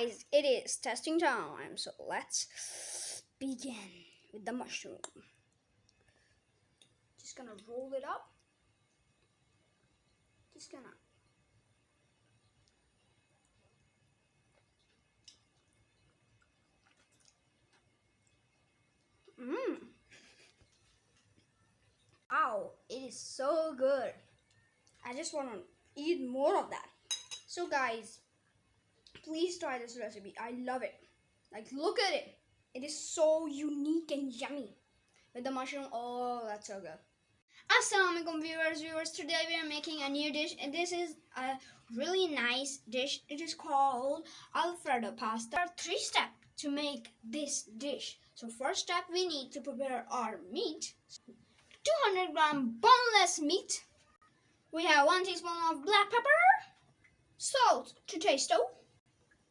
guys, it is testing time, so let's begin with the mushroom. Just gonna roll it up. Just gonna Wow, it is so good. I just want to eat more of that. So guys, please try this recipe. I love it. Like, look at it. It is so unique and yummy. With the mushroom, oh, that's so good. Assalamualaikum viewers. Today we are making a new dish, and this is a really nice dish. It is called Alfredo Pasta. There are 3 steps to make this dish. So first step, we need to prepare our meat. 200 gram boneless meat. We have 1 teaspoon of black pepper, salt to taste,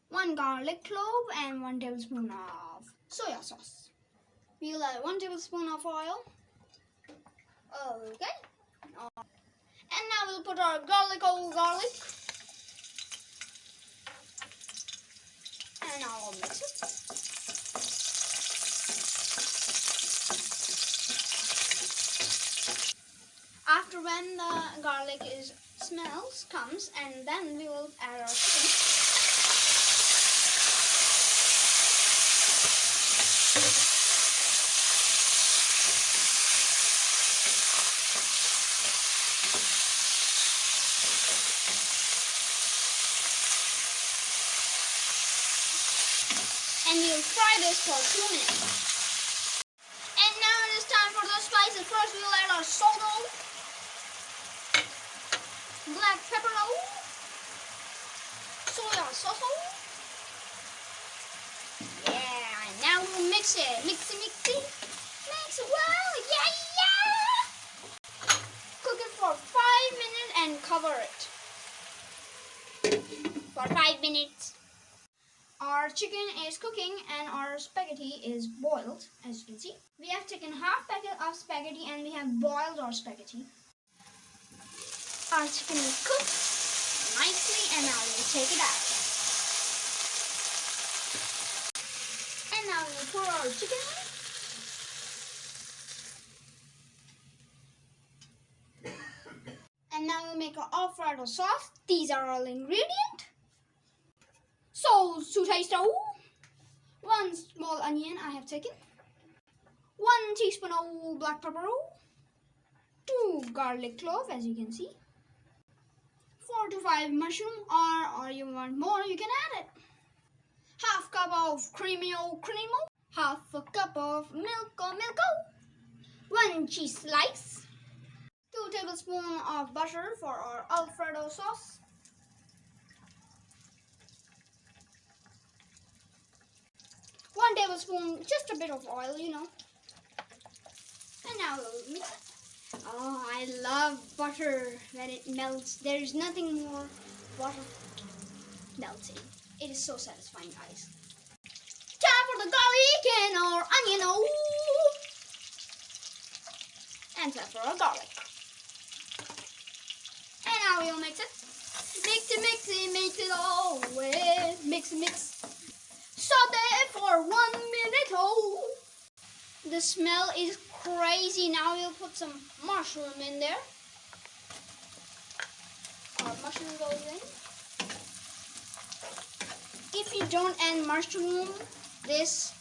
1 garlic clove, and 1 tablespoon of soya sauce. We'll add 1 tablespoon of oil. Okay. And now we'll put our garlic. And now we'll mix it. After when the garlic comes, and then we will add our chicken. And we'll fry this for 2 minutes. And now it is time for the spices. First we'll add our salt, black pepper, soya sauce. Yeah, and now we'll mix it. Mix it well. Yeah. Cook it for 5 minutes and cover it. For 5 minutes. Our chicken is cooking and our spaghetti is boiled, as you can see. We have taken half packet of spaghetti and we have boiled our spaghetti. Our chicken is cooked nicely, and now we'll take it out. And now we'll pour our chicken in. And now we'll make our Alfredo sauce. These are all ingredients. Salt to taste, 1 small onion I have taken, 1 teaspoon of black pepper, 2 garlic cloves, as you can see, 4 to 5 mushroom, or you want more, you can add it. Half cup of creamy, half a cup of milk, 1 cheese slice, 2 tablespoons of butter for our Alfredo sauce, 1 tablespoon, just a bit of oil, And now we'll mix it. Oh, I love butter when it melts. There's nothing more butter melting. It is so satisfying, guys. Time for the garlic and our onion, and time for our garlic. And now we'll mix it. Mix it all with. Mix. Saute for 1 minute, The smell is crazy. Now we'll put some mushroom in there. Our mushroom goes in. If you don't add mushroom, this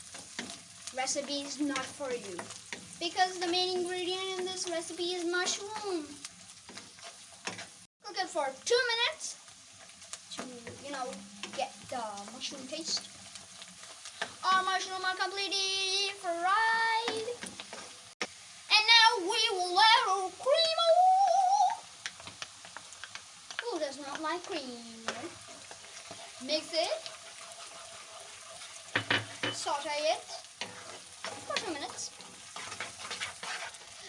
recipe is not for you. Because the main ingredient in this recipe is mushroom. Cook it for 2 minutes to, get the mushroom taste. Our mushroom are completely fried. And now we will add our cream. Who does not like cream? Mix it. Saute it for 2 minutes.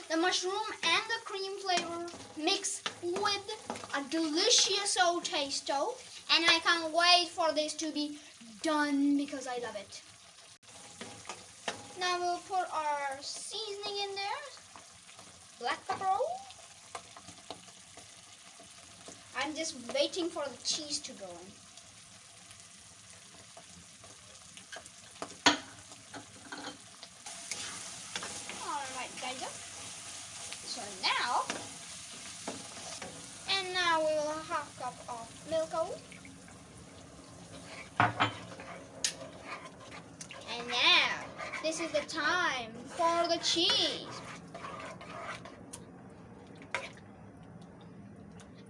The mushroom and the cream flavor mix with a delicious taste, and I can't wait for this to be done because I love it. Now we'll put our seasoning in there. Black pepper. I'm just waiting for the cheese to go in. cup of milk out. And now, this is the time for the cheese.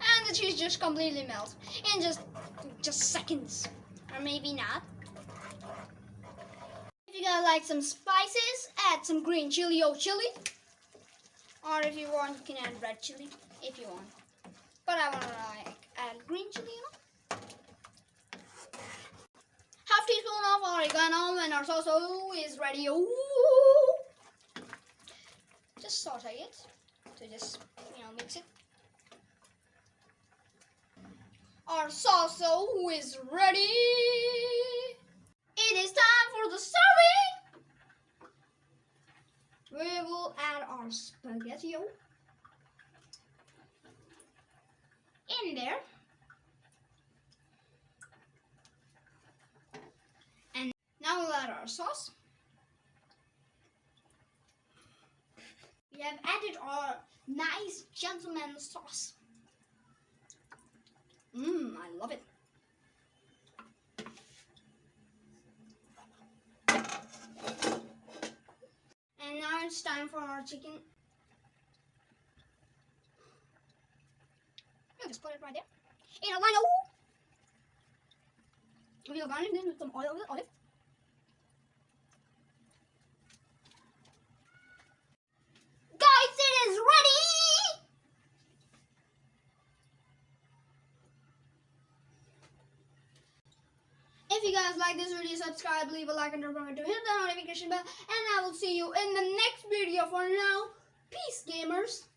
And the cheese just completely melts in just seconds. Or maybe not. If you guys like some spices, add some green chili or chili. Or if you want, you can add red chili if you want. But I want to add green chili, you know. Half teaspoon of oregano when our sauce is ready. Ooh. Just saute it to just, mix it. Our sauce is ready. It is time for the serving. We will add our spaghetti in there. And now we'll add our sauce. We have added our nice gentleman sauce. I love it. And now it's time for our chicken. We'll just put it right there. In a line. We'll garnish it with some olive. Guys, it is ready! If you guys like this video, subscribe, leave a like, and don't forget to hit the notification bell. And I will see you in the next video. For now, peace, gamers.